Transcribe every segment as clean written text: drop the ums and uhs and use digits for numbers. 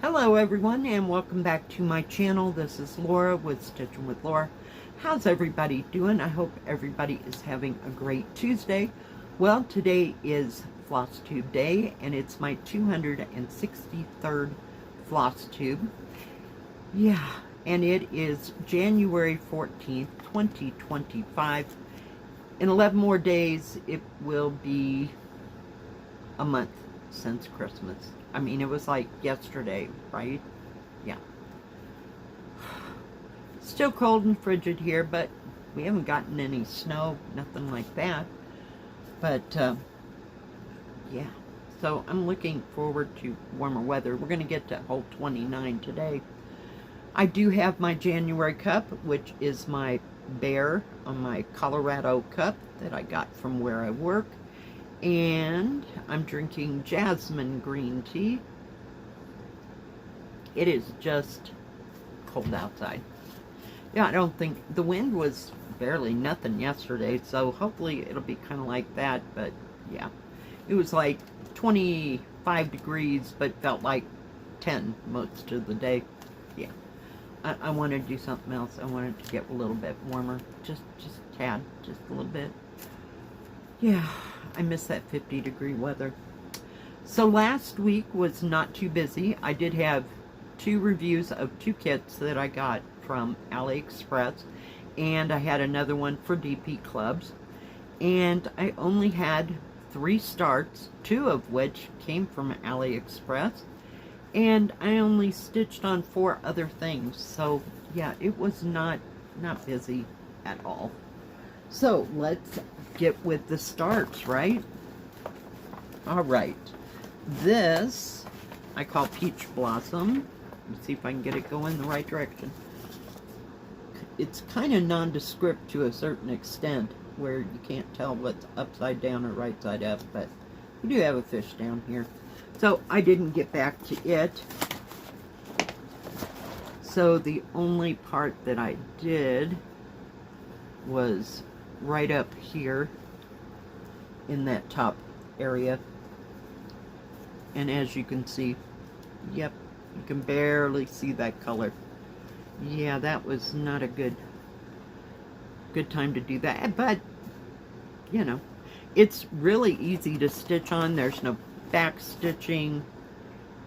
Hello everyone and welcome back to my channel. This is Laura with Stitching with Laura. How's everybody doing? I hope everybody is having a great Tuesday. Well, today is Floss Tube Day and it's my 263rd Floss Tube. Yeah, and it is January 14th, 2025. In 11 more days it will be a month since Christmas. I mean, it was like yesterday, right? Yeah. Still cold and frigid here, but we haven't gotten any snow, nothing like that. But, yeah. So I'm looking forward to warmer weather. We're going to get to hole 29 today. I do have my January cup, which is my bear on my Colorado cup that I got from where I work. And I'm drinking jasmine green tea. It is just cold outside. Yeah, I don't think the wind was barely nothing yesterday, so hopefully it'll be kind of like that. But yeah, it was like 25 degrees, but felt like 10 most of the day. Yeah, I want to do something else. I wanted to get a little bit warmer, just a tad, just a little bit. Yeah, I miss that 50-degree weather. So last week was not too busy. I did have 2 reviews of 2 kits that I got from AliExpress, and I had another one for DP Clubs. And I only had 3 starts, 2 of which came from AliExpress, and I only stitched on 4 other things. So yeah, it was not busy at all. So let's get with the starts, right? All right. This I call Peach Blossom. Let's see if I can get it going in the right direction. It's kind of nondescript to a certain extent, where you can't tell what's upside down or right side up, but we do have a fish down here. So I didn't get back to it. So the only part that I did was right up here in that top area, and as you can see, yep, you can barely see that color. Yeah, that was not a good time to do that, but you know, it's really easy to stitch on. There's no back stitching.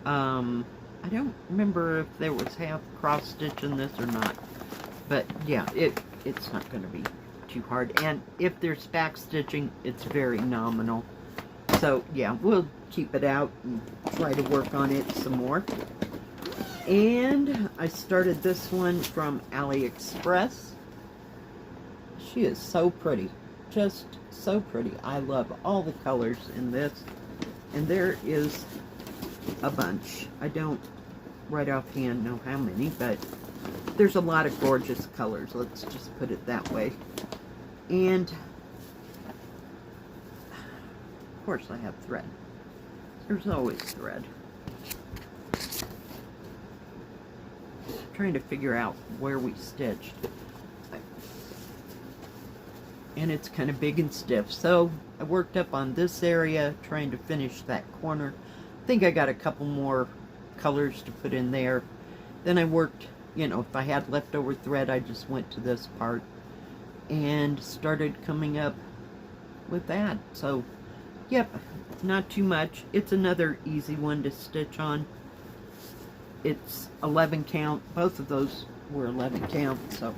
I don't remember if there was half cross stitch in this or not, but yeah, it's not going to be too hard, and if there's back stitching, it's very nominal. So yeah, we'll keep it out and try to work on it some more. And I started this one from AliExpress. She is so pretty, just so pretty. I love all the colors in this, and there is a bunch. I don't right offhand know how many, but there's a lot of gorgeous colors, let's just put it that way. And of course I have thread. There's always thread. Trying to figure out where we stitched. And it's kind of big and stiff. So I worked up on this area trying to finish that corner. I think I got a couple more colors to put in there. Then I worked, you know, if I had leftover thread, I just went to this part and started coming up with that. So yep, not too much. It's another easy one to stitch on. It's 11 count. Both of those were 11 count, so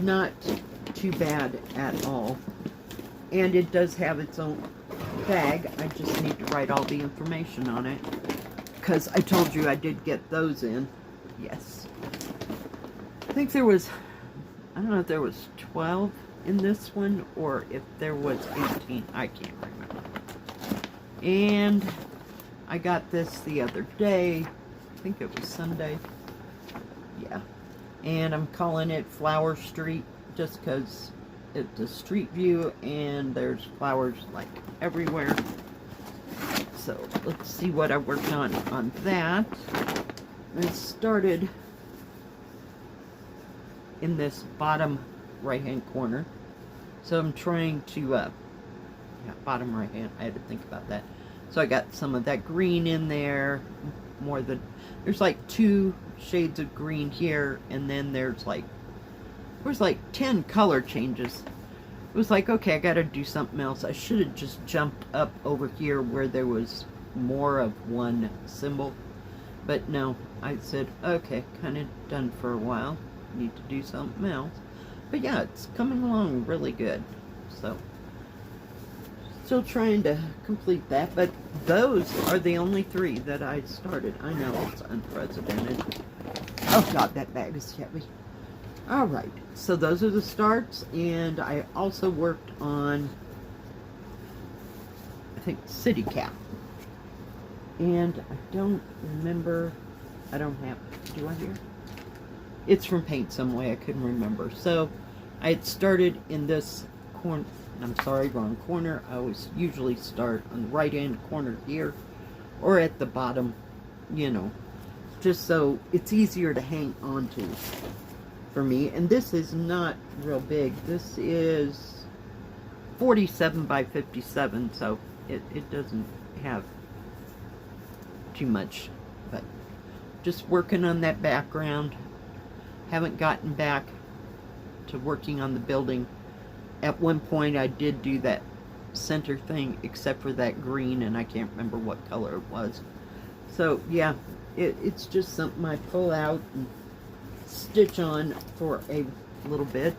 not too bad at all. And it does have its own bag. I just need to write all the information on it, because I told you I did get those in. Yes, I think there was, I don't know if there was 12 in this one or if there was 18. I can't remember. And I got this the other day. I think it was Sunday. Yeah. And I'm calling it Flower Street just because it's a street view and there's flowers like everywhere. So let's see what I worked on that. I started in this bottom right hand corner. So I'm trying to, yeah, bottom right hand, I had to think about that. So I got some of that green in there, more than, there's like 2 shades of green here, and then there's like 10 color changes. It was like, okay, I gotta do something else. I should have just jumped up over here where there was more of one symbol. But no, I said, okay, kind of done for a while. Need to do something else. But yeah, it's coming along really good. So, still trying to complete that. But those are the only 3 that I started. I know, it's unprecedented. Oh God, that bag is heavy. Alright, so those are the starts, and I also worked on, I think, City Cap. And I don't remember, I don't have, do I here? It's from Paint Some Way, I couldn't remember. So, I had started in this corner, I'm sorry, wrong corner. I always usually start on the right-hand corner here, or at the bottom, you know, just so it's easier to hang on to. For me, and this is not real big. This is 47 by 57, so it doesn't have too much, but just working on that background. Haven't gotten back to working on the building. At one point I did do that center thing, except for that green, and I can't remember what color it was. So yeah, it's just something I pull out and stitch on for a little bit.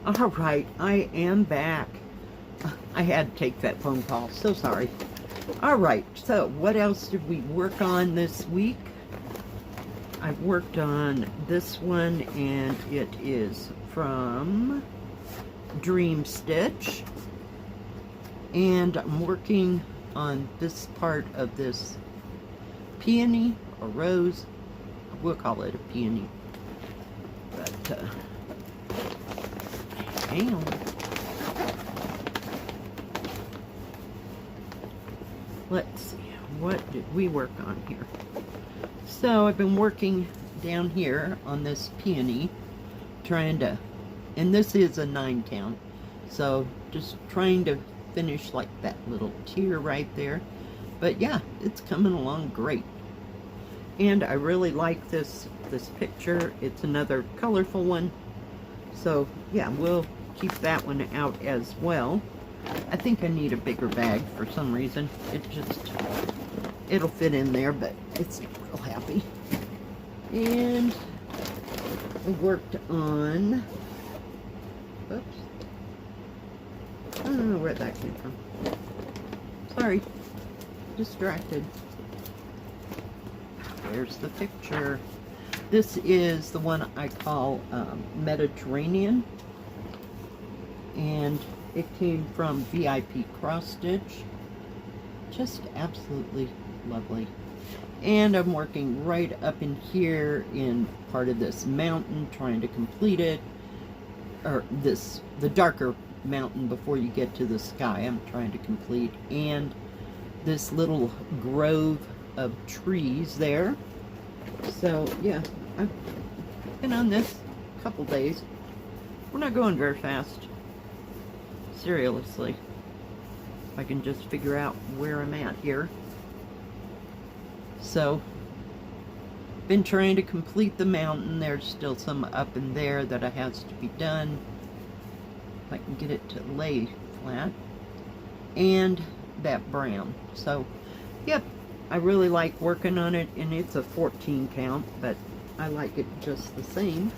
Alright, I am back. I had to take that phone call, so sorry. Alright, so what else did we work on this week? I worked on this one, and it is from Dream Stitch. And I'm working on this part of this peony or rose. We'll call it a peony. But hang on. Let's see, what did we work on here? So I've been working down here on this peony, trying to, and this is a 9 count, so just trying to finish like that little tier right there. But yeah, it's coming along great. And I really like this picture. It's another colorful one. So yeah, we'll keep that one out as well. I think I need a bigger bag for some reason. It'll fit in there, but it's not real happy. And I worked on, oops, I don't know where that came from. Sorry. Distracted. There's the picture. This is the one I call Mediterranean, and it came from VIP Cross Stitch. Just absolutely lovely. And I'm working right up in here in part of this mountain, trying to complete it, or the darker mountain before you get to the sky. I'm trying to complete, and this little grove of trees there. So yeah, I've been on this a couple days. We're not going very fast, seriously. If I can just figure out where I'm at here. So been trying to complete the mountain. There's still some up in there that has to be done, if I can get it to lay flat. And that brown. So yep, I really like working on it, and it's a 14 count, but I like it just the same.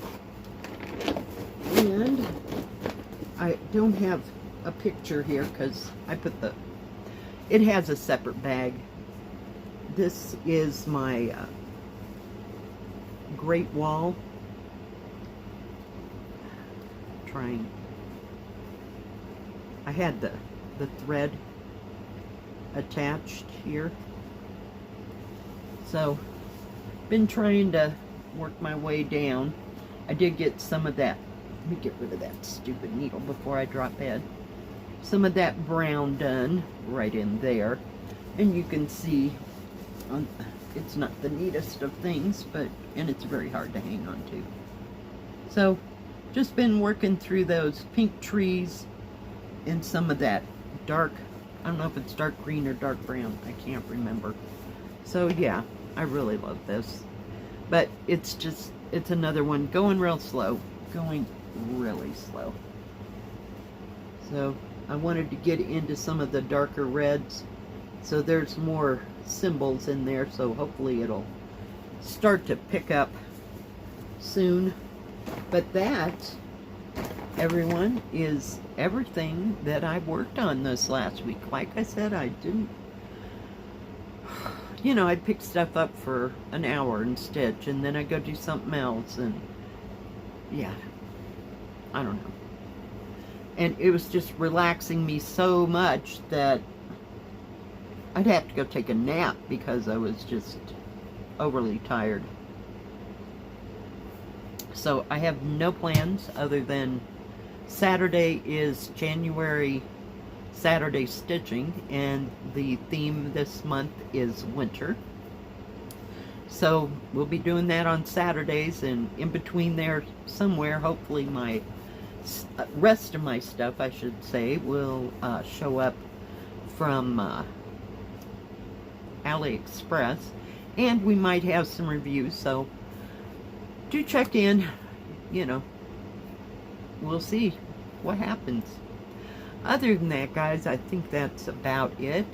And I don't have a picture here because I put it has a separate bag. This is my Great Wall. I had the thread attached here. So, been trying to work my way down. I did get some of that. Let me get rid of that stupid needle before I drop dead. Some of that brown done right in there. And you can see, it's not the neatest of things, and it's very hard to hang on to. So, just been working through those pink trees and some of that dark I don't know if it's dark green or dark brown. I can't remember. So yeah, I really love this. But it's another one going real slow. Going really slow. So I wanted to get into some of the darker reds. So there's more symbols in there. So hopefully it'll start to pick up soon. But that, everyone, is everything that I worked on this last week. Like I said, I didn't, you know, I'd pick stuff up for an hour and stitch, and then I'd go do something else, and yeah, I don't know. And it was just relaxing me so much that I'd have to go take a nap because I was just overly tired. So I have no plans other than Saturday is January Saturday stitching, and the theme this month is winter. So we'll be doing that on Saturdays, and in between there somewhere, hopefully my rest of my stuff, I should say, will show up from AliExpress, and we might have some reviews, so do check in. You know, we'll see what happens. Other than that, guys, I think that's about it.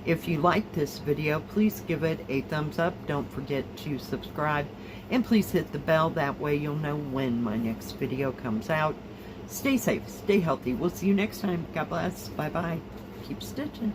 If you like this video, please give it a thumbs up. Don't forget to subscribe, and please hit the bell. That way you'll know when my next video comes out. Stay safe, stay healthy. We'll see you next time. God bless. Bye-bye. Keep stitching.